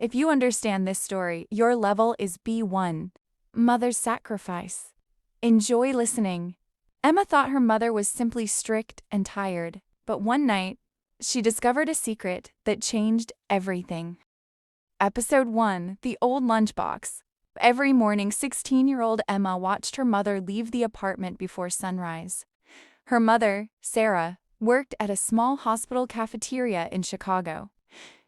If you understand this story, your level is B1. Mother's sacrifice. Enjoy listening. Emma thought her mother was simply strict and tired, but one night, she discovered a secret that changed everything. Episode 1: The Old Lunchbox. Every morning, 16-year-old Emma watched her mother leave the apartment before sunrise. Her mother, Sarah, worked at a small hospital cafeteria in Chicago.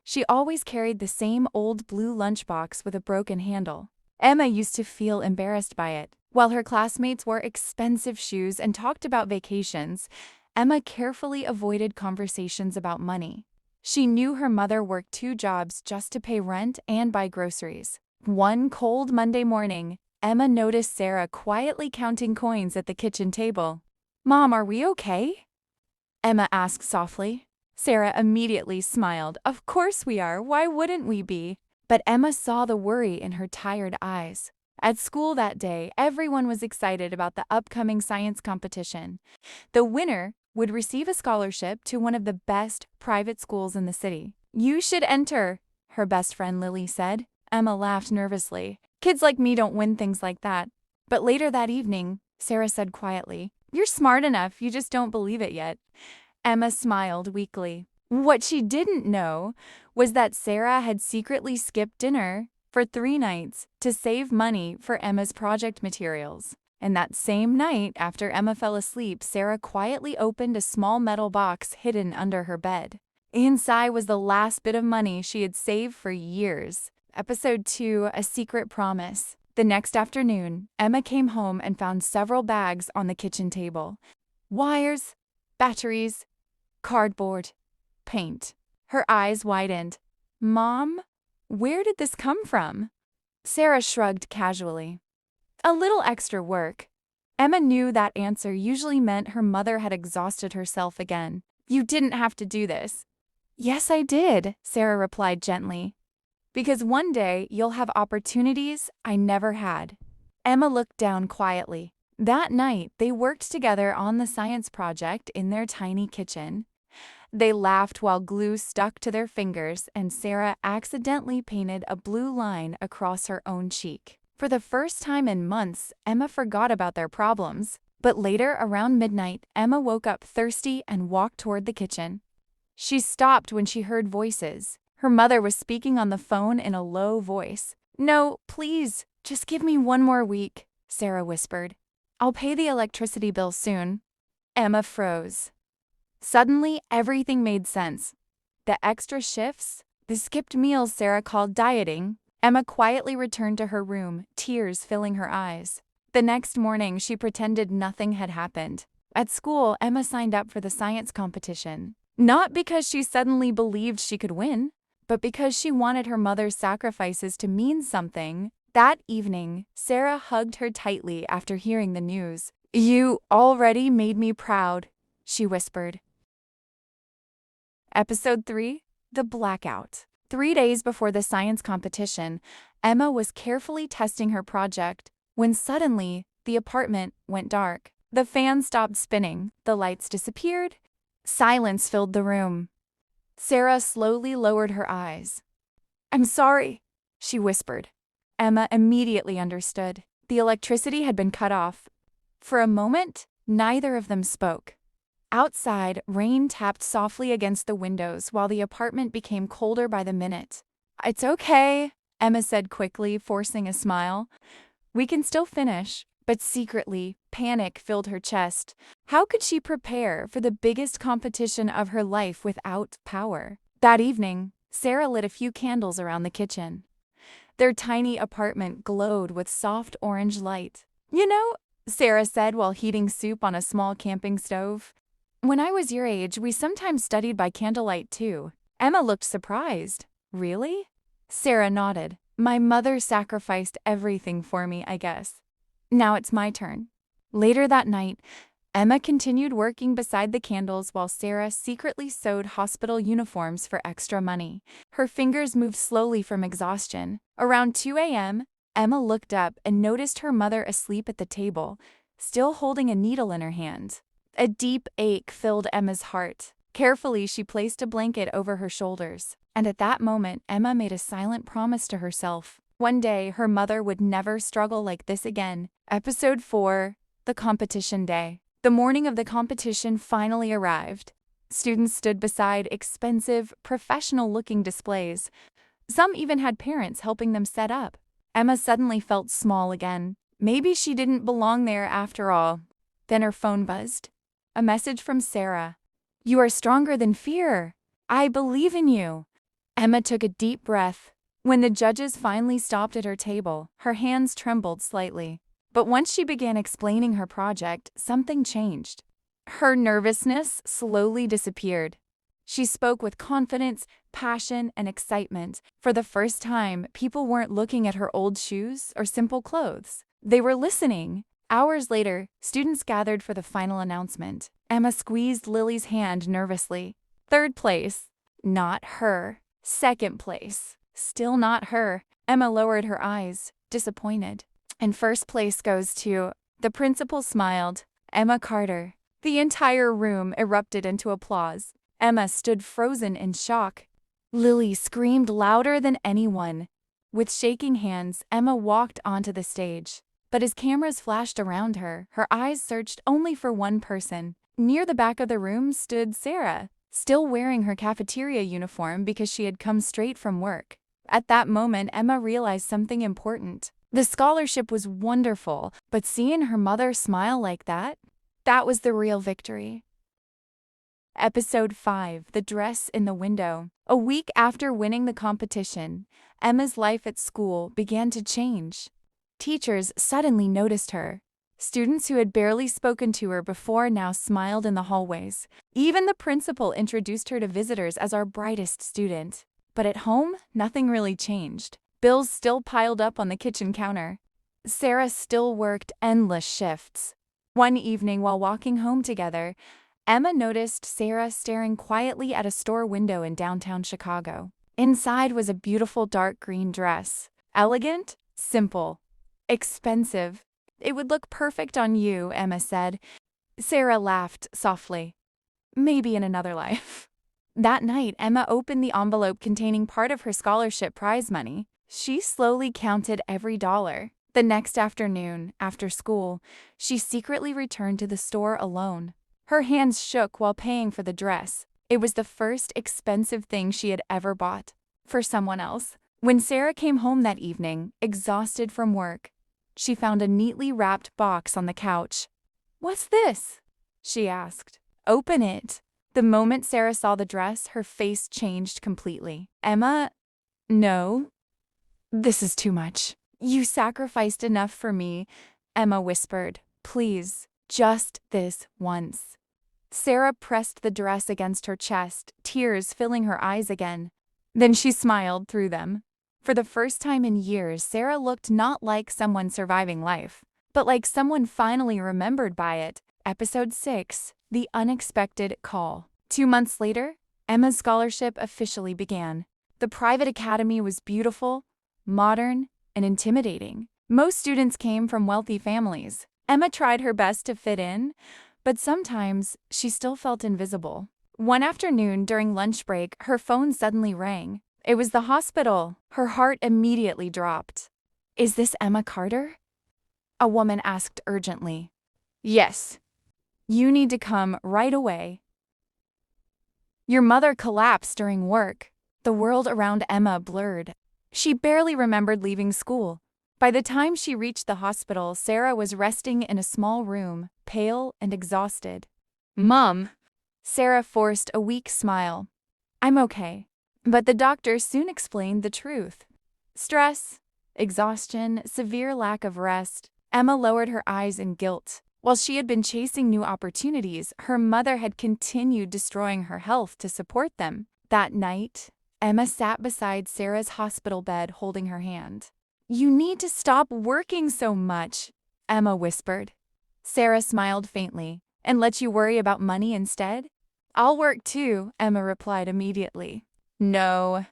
She always carried the same old blue lunchbox with a broken handle. Emma used to feel embarrassed by it. While her classmates wore expensive shoes and talked about vacations, Emma carefully avoided conversations about money. She knew her mother worked 2 jobs just to pay rent and buy groceries. One cold Monday morning, Emma noticed Sarah quietly counting coins at the kitchen table. "Mom, are we okay?" Emma asked softly. Sarah immediately smiled. "Of course we are. Why wouldn't we be?" But Emma saw the worry in her tired eyes. At school that day, everyone was excited about the upcoming science competition. The winner would receive a scholarship to one of the best private schools in the city. "You should enter," her best friend Lily said. Emma laughed nervously. "Kids like me don't win things like that." But later that evening, Sarah said quietly, "You're smart enough, you just don't believe it yet." Emma smiled weakly. What she didn't know was that Sarah had secretly skipped dinner for 3 nights to save money for Emma's project materials. And that same night, after Emma fell asleep, Sarah quietly opened a small metal box hidden under her bed. Inside was the last bit of money she had saved for years. Episode 2: A Secret Promise. The next afternoon, Emma came home and found several bags on the kitchen table. Wires, batteries, cardboard, paint. Her eyes widened. "Mom, where did this come from?" Sarah shrugged casually. "A little extra work." Emma knew that answer usually meant her mother had exhausted herself again. "You didn't have to do this." "Yes, I did," Sarah replied gently. "Because one day you'll have opportunities I never had." Emma looked down quietly. That night, they worked together on the science project in their tiny kitchen. They laughed while glue stuck to their fingers, and Sarah accidentally painted a blue line across her own cheek. For the first time in months, Emma forgot about their problems. But later, around midnight, Emma woke up thirsty and walked toward the kitchen. She stopped when she heard voices. Her mother was speaking on the phone in a low voice. "No, please, just give me 1 more week," Sarah whispered. "I'll pay the electricity bill soon." Emma froze. Suddenly, everything made sense. The extra shifts, the skipped meals Sarah called dieting. Emma quietly returned to her room, tears filling her eyes. The next morning, she pretended nothing had happened. At school, Emma signed up for the science competition. Not because she suddenly believed she could win, but because she wanted her mother's sacrifices to mean something. That evening, Sarah hugged her tightly after hearing the news. "You already made me proud," she whispered. Episode 3: The Blackout. 3 days before the science competition, Emma was carefully testing her project when suddenly the apartment went dark. The fan stopped spinning, the lights disappeared, silence filled the room. Sarah slowly lowered her eyes. "I'm sorry," she whispered. Emma immediately understood. The electricity had been cut off. For a moment, neither of them spoke. Outside, rain tapped softly against the windows while the apartment became colder by the minute. "It's okay," Emma said quickly, forcing a smile. "We can still finish." But secretly, panic filled her chest. How could she prepare for the biggest competition of her life without power? That evening, Sarah lit a few candles around the kitchen. Their tiny apartment glowed with soft orange light. "You know," Sarah said while heating soup on a small camping stove, "when I was your age, we sometimes studied by candlelight too." Emma looked surprised. "Really?" Sarah nodded. "My mother sacrificed everything for me, I guess. Now it's my turn." Later that night, Emma continued working beside the candles while Sarah secretly sewed hospital uniforms for extra money. Her fingers moved slowly from exhaustion. Around 2 a.m., Emma looked up and noticed her mother asleep at the table, still holding a needle in her hand. A deep ache filled Emma's heart. Carefully, she placed a blanket over her shoulders, and at that moment, Emma made a silent promise to herself. One day, her mother would never struggle like this again. Episode 4, The Competition Day. The morning of the competition finally arrived. Students stood beside expensive, professional-looking displays. Some even had parents helping them set up. Emma suddenly felt small again. Maybe she didn't belong there after all. Then her phone buzzed. A message from Sarah. "You are stronger than fear. I believe in you." Emma took a deep breath. When the judges finally stopped at her table, her hands trembled slightly. But once she began explaining her project, something changed. Her nervousness slowly disappeared. She spoke with confidence, passion, and excitement. For the first time, people weren't looking at her old shoes or simple clothes. They were listening. Hours later, students gathered for the final announcement. Emma squeezed Lily's hand nervously. Third place. Not her. Second place. Still not her. Emma lowered her eyes, disappointed. And first place goes to... The principal smiled. Emma Carter. The entire room erupted into applause. Emma stood frozen in shock. Lily screamed louder than anyone. With shaking hands, Emma walked onto the stage. But as cameras flashed around her, her eyes searched only for one person. Near the back of the room stood Sarah, still wearing her cafeteria uniform because she had come straight from work. At that moment, Emma realized something important. The scholarship was wonderful, but seeing her mother smile like that was the real victory. Episode 5, The Dress in the Window. A week after winning the competition, Emma's life at school began to change. Teachers suddenly noticed her. Students who had barely spoken to her before now smiled in the hallways. Even the principal introduced her to visitors as our brightest student. But at home, nothing really changed. Bills still piled up on the kitchen counter. Sarah still worked endless shifts. One evening while walking home together, Emma noticed Sarah staring quietly at a store window in downtown Chicago. Inside was a beautiful dark green dress. Elegant, simple, expensive. "It would look perfect on you," Emma said. Sarah laughed softly. "Maybe in another life." That night, Emma opened the envelope containing part of her scholarship prize money. She slowly counted every dollar. The next afternoon, after school, she secretly returned to the store alone. Her hands shook while paying for the dress. It was the first expensive thing she had ever bought. For someone else. When Sarah came home that evening, exhausted from work, she found a neatly wrapped box on the couch. "What's this?" she asked. "Open it." The moment Sarah saw the dress, her face changed completely. "Emma, no. This is too much. You sacrificed enough for me," Emma whispered. "Please, just this once." Sarah pressed the dress against her chest, tears filling her eyes again. Then she smiled through them. For the first time in years, Sarah looked not like someone surviving life, but like someone finally remembered by it. Episode 6, The Unexpected Call. 2 months later, Emma's scholarship officially began. The private academy was beautiful, modern, and intimidating. Most students came from wealthy families. Emma tried her best to fit in, but sometimes she still felt invisible. One afternoon during lunch break, her phone suddenly rang. It was the hospital. Her heart immediately dropped. "Is this Emma Carter?" a woman asked urgently. "Yes. You need to come right away. Your mother collapsed during work." The world around Emma blurred. She barely remembered leaving school. By the time she reached the hospital, Sarah was resting in a small room, pale and exhausted. "Mom." Sarah forced a weak smile. "I'm okay." But the doctor soon explained the truth. Stress, exhaustion, severe lack of rest. Emma lowered her eyes in guilt. While she had been chasing new opportunities, her mother had continued destroying her health to support them. That night, Emma sat beside Sarah's hospital bed holding her hand. "You need to stop working so much," Emma whispered. Sarah smiled faintly. "And let you worry about money instead?" "I'll work too," Emma replied immediately. "No."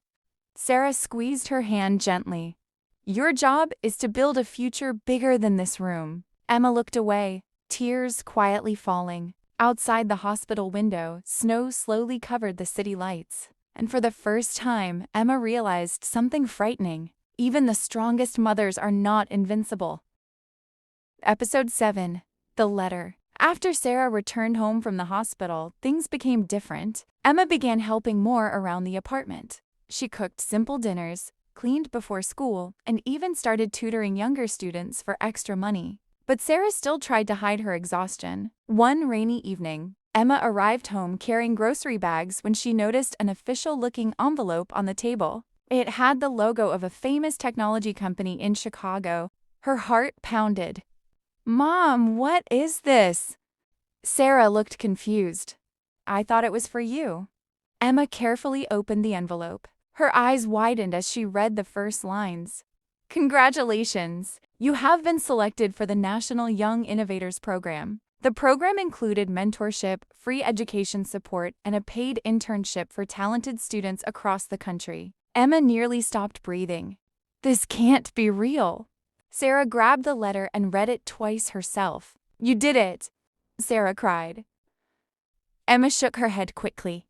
Sarah squeezed her hand gently. "Your job is to build a future bigger than this room." Emma looked away, tears quietly falling. Outside the hospital window, snow slowly covered the city lights. And for the first time, Emma realized something frightening. Even the strongest mothers are not invincible. Episode 7. The Letter. After Sarah returned home from the hospital, things became different. Emma began helping more around the apartment. She cooked simple dinners, cleaned before school, and even started tutoring younger students for extra money. But Sarah still tried to hide her exhaustion. One rainy evening, Emma arrived home carrying grocery bags when she noticed an official-looking envelope on the table. It had the logo of a famous technology company in Chicago. Her heart pounded. "Mom, what is this?" Sarah looked confused. "I thought it was for you." Emma carefully opened the envelope. Her eyes widened as she read the first lines. "Congratulations! You have been selected for the National Young Innovators Program." The program included mentorship, free education support, and a paid internship for talented students across the country. Emma nearly stopped breathing. This can't be real. Sarah grabbed the letter and read it twice herself. "You did it!" Sarah cried. Emma shook her head quickly.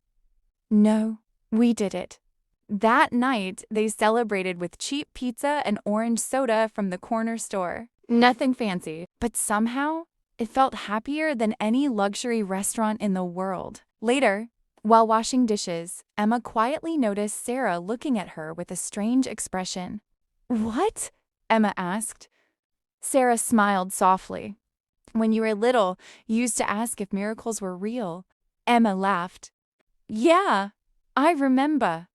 "No, we did it." That night, they celebrated with cheap pizza and orange soda from the corner store. Nothing fancy, but somehow, it felt happier than any luxury restaurant in the world. Later, while washing dishes, Emma quietly noticed Sarah looking at her with a strange expression. "What?" Emma asked. Sarah smiled softly. "When you were little, you used to ask if miracles were real." Emma laughed. "Yeah, I remember."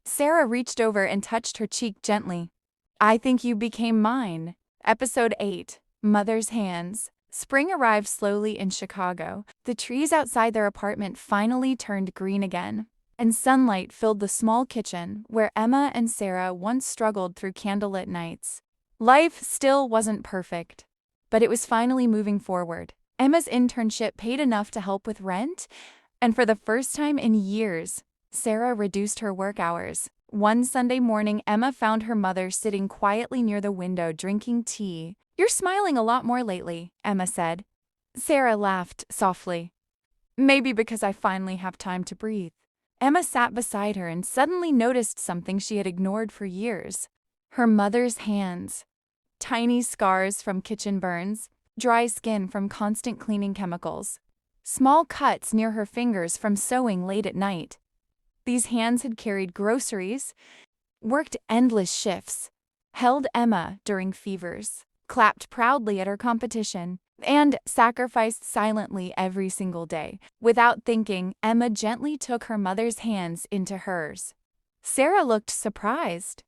Sarah reached over and touched her cheek gently. "I think you became mine." Episode 8. Mother's Hands. Spring arrived slowly in Chicago. The trees outside their apartment finally turned green again, and sunlight filled the small kitchen where Emma and Sarah once struggled through candlelit nights. Life still wasn't perfect, but it was finally moving forward. Emma's internship paid enough to help with rent, and for the first time in years, Sarah reduced her work hours. One Sunday morning, Emma found her mother sitting quietly near the window drinking tea. "You're smiling a lot more lately," Emma said. Sarah laughed softly. "Maybe because I finally have time to breathe." Emma sat beside her and suddenly noticed something she had ignored for years. Her mother's hands. Tiny scars from kitchen burns, dry skin from constant cleaning chemicals, small cuts near her fingers from sewing late at night. These hands had carried groceries, worked endless shifts, held Emma during fevers, clapped proudly at her competition, and sacrificed silently every single day. Without thinking, Emma gently took her mother's hands into hers. Sarah looked surprised.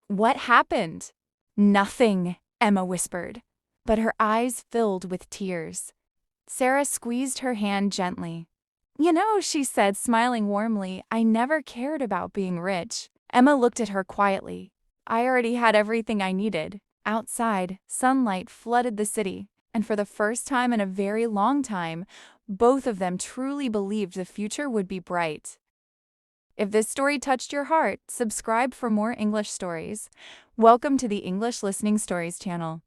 "What happened?" "Nothing," Emma whispered, but her eyes filled with tears. Sarah squeezed her hand gently. "You know," she said, smiling warmly, "I never cared about being rich." Emma looked at her quietly. "I already had everything I needed." Outside, sunlight flooded the city, and for the first time in a very long time, both of them truly believed the future would be bright. If this story touched your heart, subscribe for more English stories. Welcome to the English Listening Stories channel.